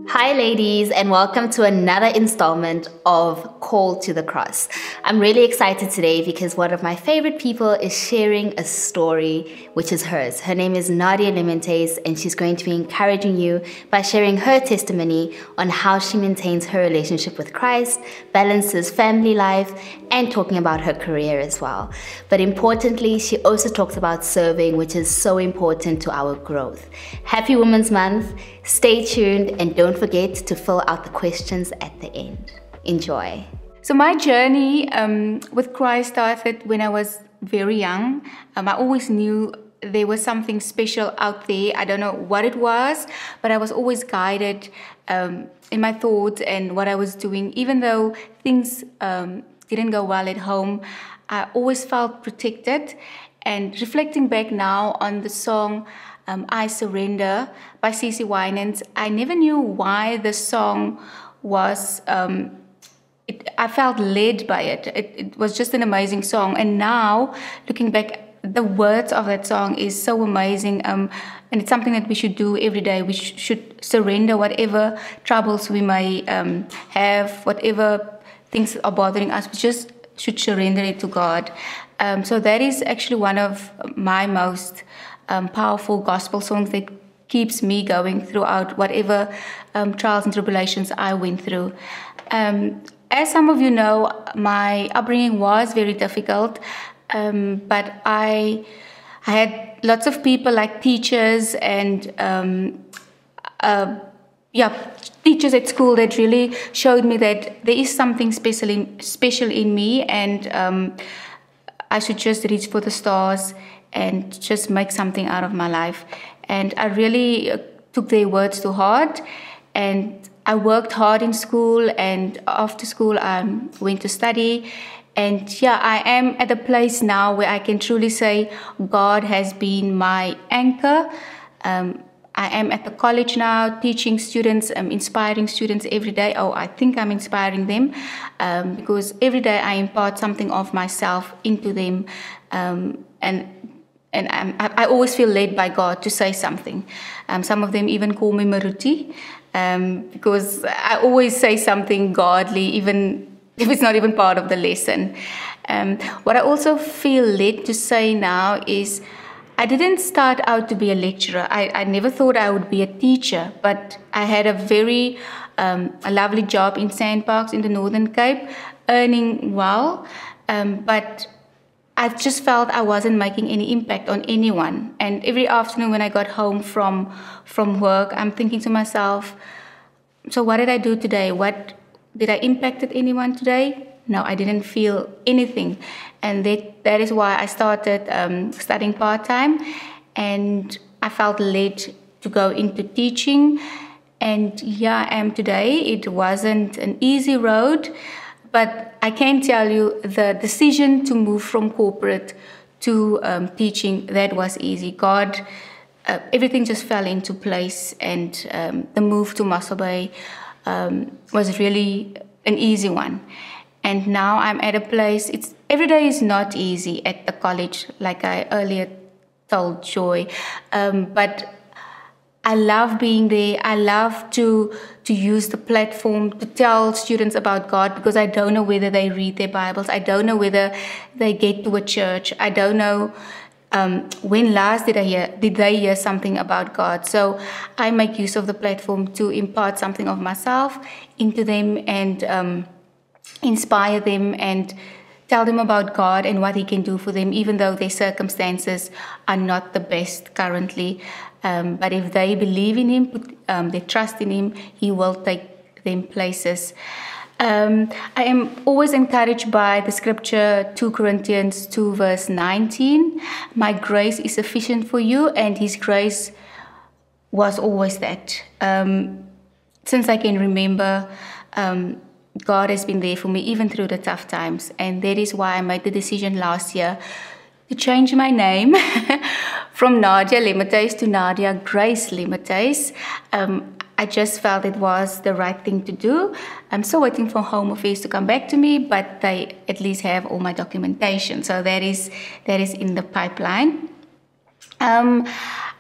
Hi, ladies, and welcome to another installment of Call to the Cross. I'm really excited today because one of my favorite people is sharing a story, which is hers. Her name is Nadia, and she's going to be encouraging you by sharing her testimony on how she maintains her relationship with Christ, balances family life, and talking about her career as well. But importantly, she also talks about serving, which is so important to our growth. Happy Women's Month. Stay tuned and don't forget to fill out the questions at the end. Enjoy. So my journey with Christ started when I was very young. I always knew there was something special out there. I don't know what it was, but I was always guided in my thoughts and what I was doing. Even though things didn't go well at home, I always felt protected. And reflecting back now on the song I Surrender by CeCe Winans, I never knew why the song was, I felt led by it. It was just an amazing song. And now, looking back, the words of that song is so amazing. And it's something that we should do every day. We should surrender whatever troubles we may have, whatever things are bothering us. We just should surrender it to God. So that is actually one of my most powerful gospel songs that keeps me going throughout whatever trials and tribulations I went through. As some of you know, my upbringing was very difficult, but I had lots of people like teachers and teachers at school that really showed me that there is something special in me, and I should just reach for the stars and just make something out of my life. And I really took their words to heart, and I worked hard in school, and after school I went to study. And I am at a place now where I can truly say God has been my anchor. I am at the college now, teaching students, inspiring students every day. Oh, I think I'm inspiring them because every day I impart something of myself into them. And I always feel led by God to say something. Some of them even call me Maruti because I always say something godly, even if it's not even part of the lesson. What I also feel led to say now is I didn't start out to be a lecturer. I never thought I would be a teacher, but I had a very a lovely job in Sandparks in the Northern Cape, earning well, but I just felt I wasn't making any impact on anyone. And every afternoon when I got home from work, I'm thinking to myself, so what did I do today? What did I impact anyone today? No, I didn't feel anything. And that is why I started studying part-time, and I felt led to go into teaching. And here I am today. It wasn't an easy road, but I can tell you the decision to move from corporate to teaching, that was easy. God, everything just fell into place, and the move to Muscle Bay was really an easy one. And now I'm at a place, every day is not easy at the college, like I earlier told Joy, but I love being there. I love to use the platform to tell students about God, because I don't know whether they read their Bibles. I don't know whether they get to a church. I don't know when last did they hear something about God. So I make use of the platform to impart something of myself into them and inspire them and tell them about God and what He can do for them, even though their circumstances are not the best currently. But if they believe in Him, put their trust in Him, He will take them places. I am always encouraged by the scripture 2 Corinthians 2 verse 19. My grace is sufficient for you, and His grace was always that. Since I can remember, God has been there for me even through the tough times, and that is why I made the decision last year to change my name from Nadia Limites to Nadia Grace Limites. I just felt it was the right thing to do. I'm still waiting for Home Affairs to come back to me, but they at least have all my documentation, so that is in the pipeline. Um,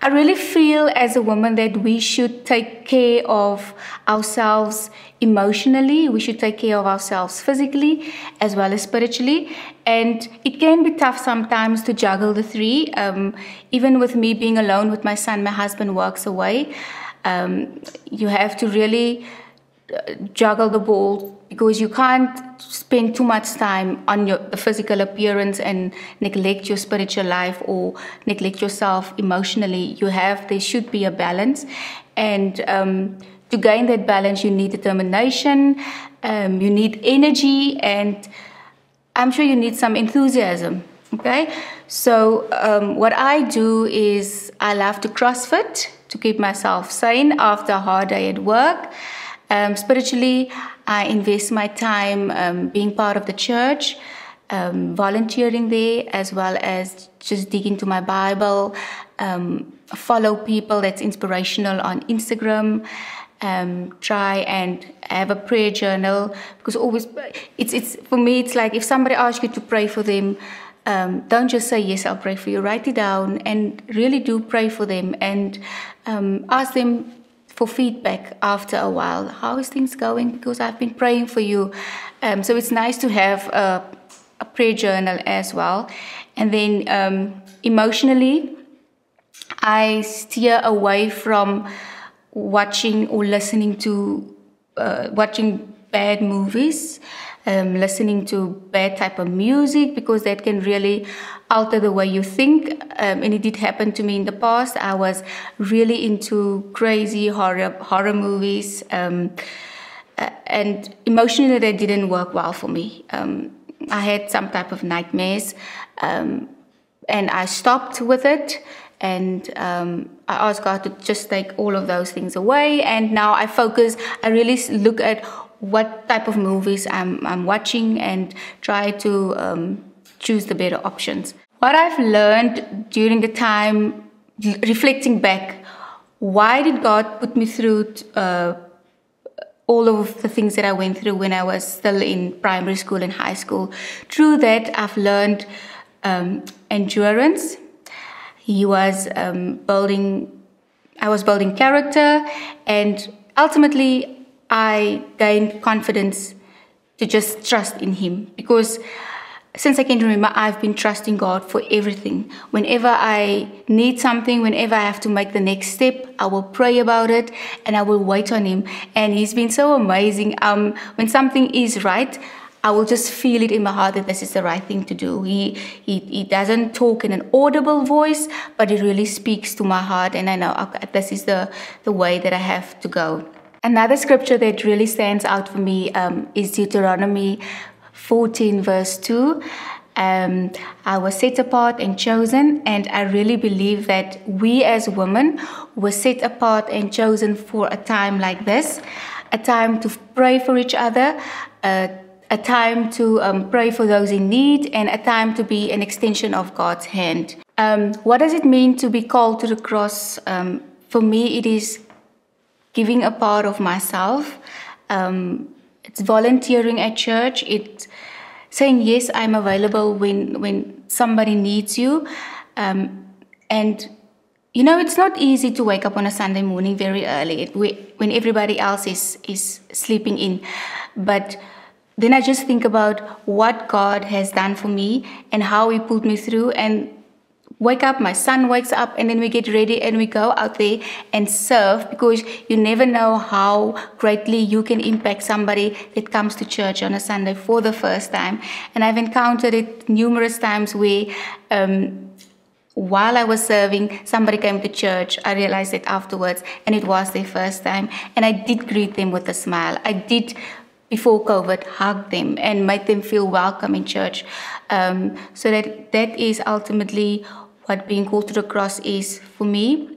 I really feel as a woman that we should take care of ourselves emotionally. We should take care of ourselves physically as well as spiritually. And it can be tough sometimes to juggle the three. Even with me being alone with my son, my husband works away. You have to really juggle the ball, because you can't spend too much time on your the physical appearance and neglect your spiritual life or neglect yourself emotionally. There should be a balance, and to gain that balance, you need determination, you need energy, and I'm sure you need some enthusiasm. Okay, so what I do is I love to CrossFit to keep myself sane after a hard day at work. Spiritually, I invest my time being part of the church, volunteering there, as well as just dig into my Bible, follow people that's inspirational on Instagram, try and have a prayer journal, because always it's for me, it's like if somebody asks you to pray for them, don't just say yes, I'll pray for you. Write it down and really do pray for them, and ask them for feedback after a while. How is things going? Because I've been praying for you. So it's nice to have a prayer journal as well. And then emotionally, I steer away from watching or listening to watching bad movies, listening to bad type of music, because that can really alter the way you think. And it did happen to me in the past. I was really into crazy horror movies, and emotionally that didn't work well for me. I had some type of nightmares, and I stopped with it. And I asked God to just take all of those things away. And now I really look at what type of movies I'm watching and try to choose the better options. What I've learned during the time, reflecting back, why did God put me through all of the things that I went through when I was still in primary school and high school? Through that, I've learned endurance. I was building character, and ultimately I gained confidence to just trust in Him, because since I can remember, I've been trusting God for everything. Whenever I need something, whenever I have to make the next step, I will pray about it and I will wait on Him. And He's been so amazing. When something is right, I will just feel it in my heart that this is the right thing to do. He doesn't talk in an audible voice, but He really speaks to my heart, and I know, okay, this is the way that I have to go. Another scripture that really stands out for me is Deuteronomy 14 verse 2. I was set apart and chosen, and I really believe that we as women were set apart and chosen for a time like this, a time to pray for each other, a time to pray for those in need, and a time to be an extension of God's hand. What does it mean to be called to the cross? For me, it is giving a part of myself. It's volunteering at church. It's saying, yes, I'm available when somebody needs you. And, you know, it's not easy to wake up on a Sunday morning very early when everybody else is sleeping in. But then I just think about what God has done for me and how He pulled me through, and wake up, my son wakes up, and then we get ready and we go out there and serve, because you never know how greatly you can impact somebody that comes to church on a Sunday for the first time. And I've encountered it numerous times where while I was serving, somebody came to church. I realized it afterwards, and it was their first time. And I did greet them with a smile. I did, before COVID, hug them and make them feel welcome in church. So that is ultimately what being called to the cross is for me.